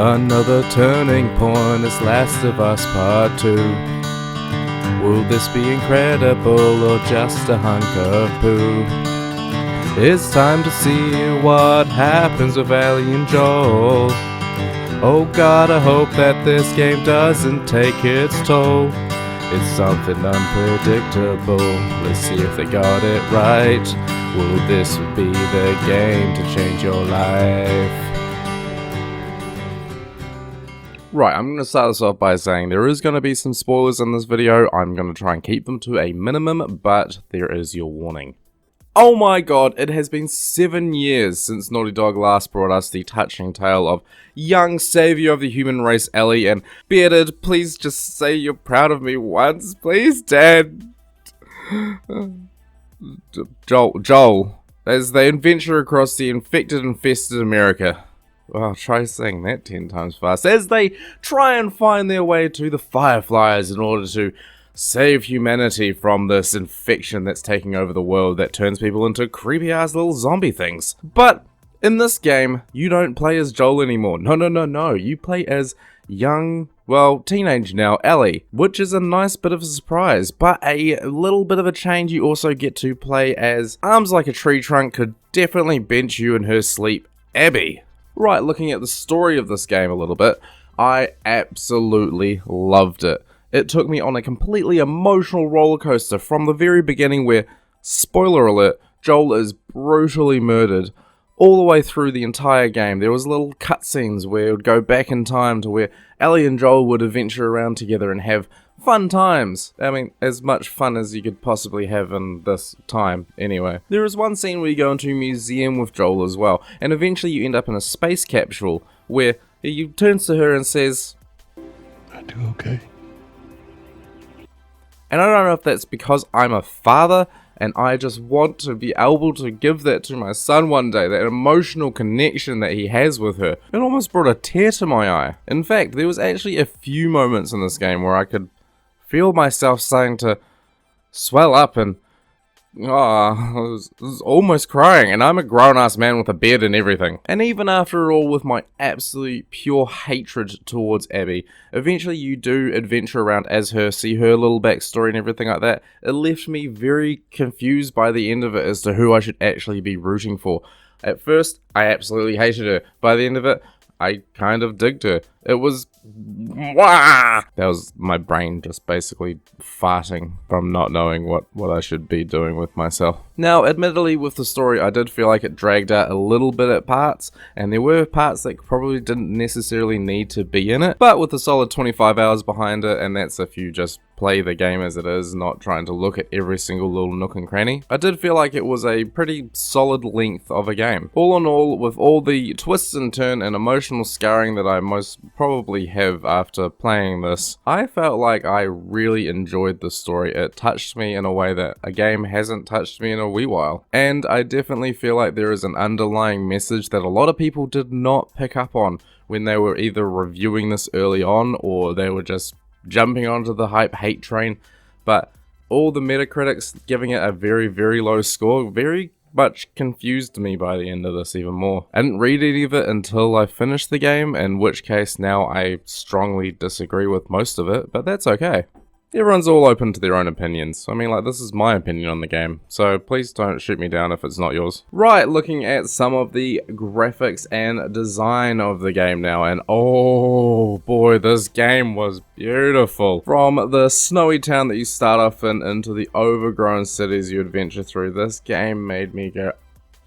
Another turning point is Last of Us Part 2. Will this be incredible or just a hunk of poo? It's time to see what happens with Ellie and Joel. Oh god, I hope that this game doesn't take its toll. It's something unpredictable. Let's see if they got it right. Will this be the game to change your life? Right, I'm going to start this off by saying there is going to be some spoilers in this video. I'm going to try and keep them to a minimum, but there is your warning. Oh my god, it has been 7 years since Naughty Dog last brought us the touching tale of young savior of the human race Ellie, and Bearded, please just say you're proud of me once, please, Dad. Joel, as they adventure across the infested America. Well, try saying that 10 times fast. As they try and find their way to the Fireflies in order to save humanity from this infection that's taking over the world that turns people into creepy-ass little zombie things. But in this game, you don't play as Joel anymore. No. You play as young, well, teenage now, Ellie, which is a nice bit of a surprise, but a little bit of a change. You also get to play as arms like a tree trunk could definitely bench you in her sleep, Abby. Right, looking at the story of this game a little bit, I absolutely loved it. It took me on a completely emotional roller coaster from the very beginning where, spoiler alert, Joel is brutally murdered. All the way through the entire game, there was little cutscenes where it would go back in time to where Ellie and Joel would adventure around together and have fun times. I mean, as much fun as you could possibly have in this time, anyway. There is one scene where you go into a museum with Joel as well, and eventually you end up in a space capsule where he turns to her and says, "I do okay." And I don't know if that's because I'm a father and I just want to be able to give that to my son one day, that emotional connection that he has with her. It almost brought a tear to my eye. In fact, there was actually a few moments in this game where I could feel myself starting to swell up and I was almost crying, and I'm a grown-ass man with a beard and everything. And even after it all, with my absolute pure hatred towards Abby, eventually you do adventure around as her, see her little backstory and everything like that. It left me very confused by the end of it as to who I should actually be rooting for. At first, I absolutely hated her. By the end of it, I kind of digged her. It was... Wah! That was my brain just basically farting from not knowing what I should be doing with myself. Now, admittedly, with the story, I did feel like it dragged out a little bit at parts, and there were parts that probably didn't necessarily need to be in it, but with a solid 25 hours behind it, and that's if you just play the game as it is, not trying to look at every single little nook and cranny, I did feel like it was a pretty solid length of a game. All in all, with all the twists and turns and emotional scarring that I most probably have after playing this, I felt like I really enjoyed the story. It touched me in a way that a game hasn't touched me in a wee while. And I definitely feel like there is an underlying message that a lot of people did not pick up on when they were either reviewing this early on or they were just jumping onto the hype hate train. But all the Metacritics giving it a very, very low score very much confused me by the end of this even more. I didn't read any of it until I finished the game, in which case now I strongly disagree with most of it, but that's okay. Everyone's all open to their own opinions. I mean, like, this is my opinion on the game, so please don't shoot me down if it's not yours. Right, looking at some of the graphics and design of the game now, and oh boy, this game was beautiful. From the snowy town that you start off in into the overgrown cities you adventure through, this game made me go,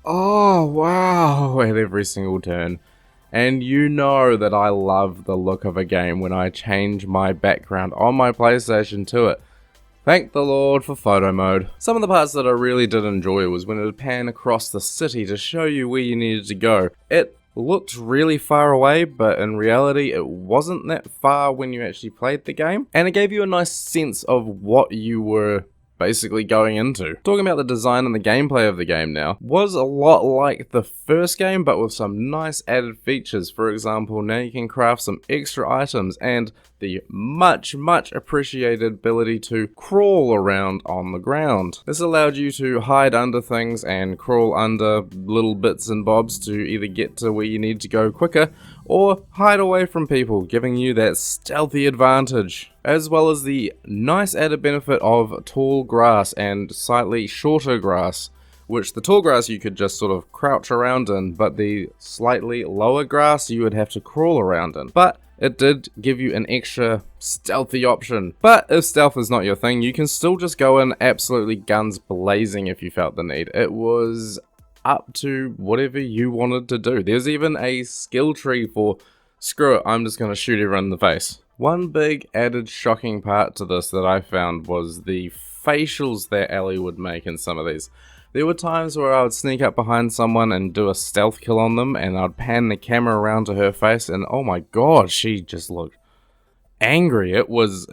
oh wow, at every single turn. And you know that I love the look of a game when I change my background on my PlayStation to it. Thank the Lord for photo mode. Some of the parts that I really did enjoy was when it would pan across the city to show you where you needed to go. It looked really far away, but in reality it wasn't that far when you actually played the game. And it gave you a nice sense of what you were basically going into. Talking about the design and the gameplay of the game now, was a lot like the first game, but with some nice added features. For example, now you can craft some extra items, and the much appreciated ability to crawl around on the ground. This allowed you to hide under things and crawl under little bits and bobs to either get to where you need to go quicker or hide away from people, giving you that stealthy advantage. As well as the nice added benefit of tall grass and slightly shorter grass, which the tall grass you could just sort of crouch around in, but the slightly lower grass you would have to crawl around in. But it did give you an extra stealthy option. But if stealth is not your thing, you can still just go in absolutely guns blazing if you felt the need. It was up to whatever you wanted to do. There's even a skill tree for, screw it, I'm just going to shoot everyone in the face. One big added shocking part to this that I found was the facials that Ellie would make in some of these. There were times where I would sneak up behind someone and do a stealth kill on them, and I'd pan the camera around to her face, and oh my god, she just looked angry. It was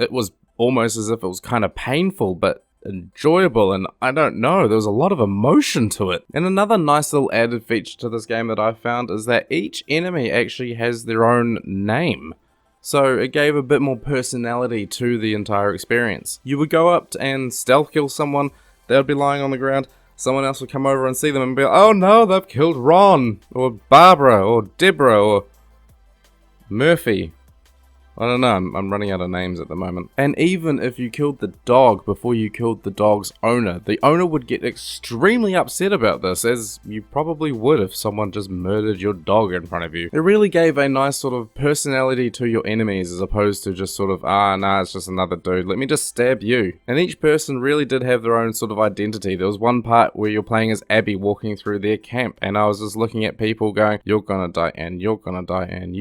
almost as if it was kind of painful, but enjoyable, and I don't know, there was a lot of emotion to it. And another nice little added feature to this game that I found is that each enemy actually has their own name. So it gave a bit more personality to the entire experience. You would go up and stealth kill someone, they would be lying on the ground, someone else would come over and see them and be like, oh no, they've killed Ron, or Barbara, or Deborah, or Murphy. I don't know, I'm running out of names at the moment. And even if you killed the dog before you killed the dog's owner, the owner would get extremely upset about this, as you probably would if someone just murdered your dog in front of you. It really gave a nice sort of personality to your enemies, as opposed to just sort of, nah, it's just another dude, let me just stab you. And each person really did have their own sort of identity. There was one part where you're playing as Abby walking through their camp, and I was just looking at people going, you're gonna die, and you're gonna die, and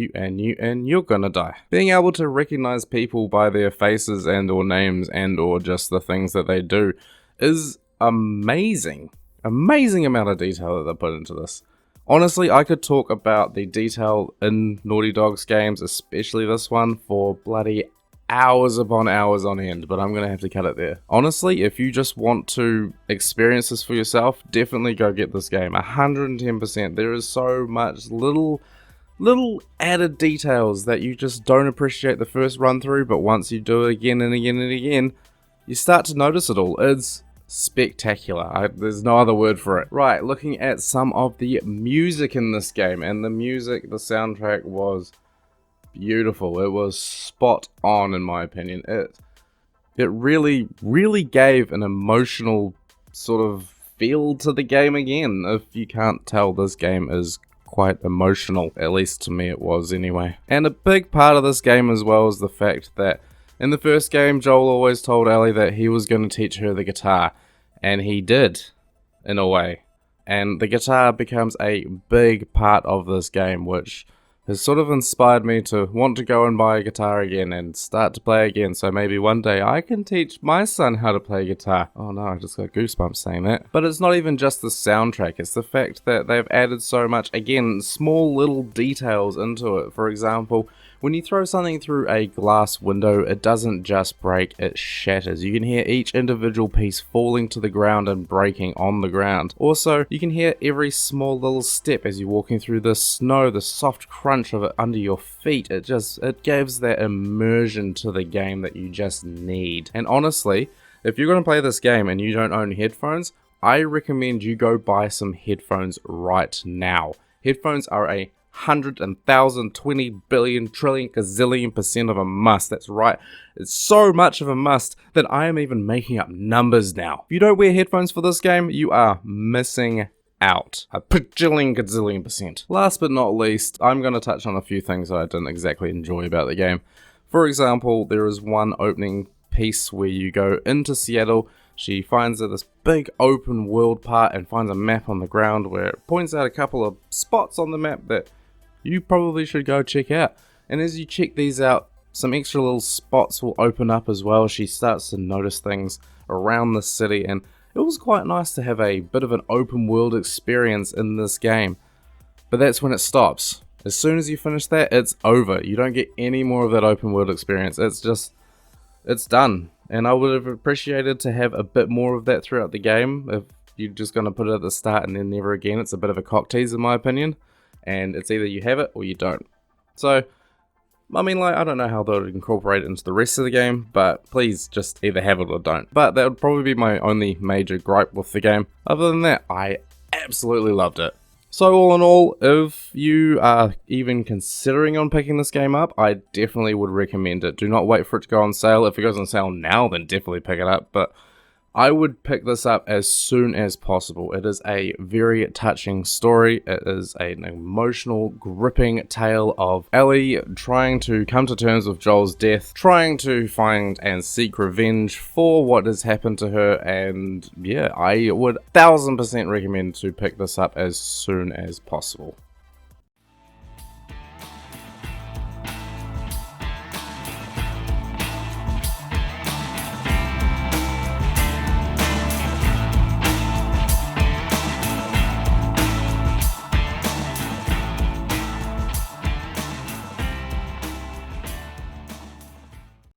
you're gonna die. Being able to recognize people by their faces and or names and or just the things that they do is amazing. Amazing amount of detail that they put into this. Honestly, I could talk about the detail in Naughty Dog's games, especially this one, for bloody hours upon hours on end, but I'm gonna have to cut it there. Honestly, if you just want to experience this for yourself, definitely go get this game. 110%. There is so much little added details that you just don't appreciate the first run through, but once you do it again and again and again, you start to notice it all. It's spectacular. There's no other word for it. Right, looking at some of the music in this game, and the soundtrack was beautiful. It was spot on in my opinion. It really gave an emotional sort of feel to the game again. If you can't tell, this game is quite emotional, at least to me it was anyway. And a big part of this game as well is the fact that in the first game, Joel always told Ellie that he was going to teach her the guitar, and he did, in a way. And the guitar becomes a big part of this game, which has sort of inspired me to want to go and buy a guitar again and start to play again, so maybe one day I can teach my son how to play guitar. Oh no, I just got goosebumps saying that. But it's not even just the soundtrack, it's the fact that they've added so much, again, small little details into it. For example, when you throw something through a glass window, it doesn't just break, it shatters. You can hear each individual piece falling to the ground and breaking on the ground. Also, you can hear every small little step as you're walking through the snow, the soft crunch of it under your feet. It gives that immersion to the game that you just need. And honestly, if you're going to play this game and you don't own headphones, I recommend you go buy some headphones right now. Headphones are a 100,000, 20 billion, trillion, gazillion % of a must. That's right. It's so much of a must that I am even making up numbers now. If you don't wear headphones for this game, you are missing out. A bajillion, gazillion %. Last but not least, I'm going to touch on a few things that I didn't exactly enjoy about the game. For example, there is one opening piece where you go into Seattle. She finds this big open world part and finds a map on the ground where it points out a couple of spots on the map that you probably should go check out. And as you check these out, some extra little spots will open up as well. She starts to notice things around the city, and it was quite nice to have a bit of an open world experience in this game. But that's when it stops. As soon as you finish that, it's over. You don't get any more of that open world experience. It's done. And I would have appreciated to have a bit more of that throughout the game. If you're just going to put it at the start and then never again, it's a bit of a cock tease in my opinion. And it's either you have it or you don't. So, I mean, like, I don't know how they would incorporate it into the rest of the game, but please just either have it or don't. But that would probably be my only major gripe with the game. Other than that, I absolutely loved it. So all in all, if you are even considering on picking this game up, I definitely would recommend it. Do not wait for it to go on sale. If it goes on sale now, then definitely pick it up. But I would pick this up as soon as possible. It is a very touching story. It is an emotional, gripping tale of Ellie trying to come to terms with Joel's death, trying to find and seek revenge for what has happened to her, and yeah, I would 1000% recommend to pick this up as soon as possible.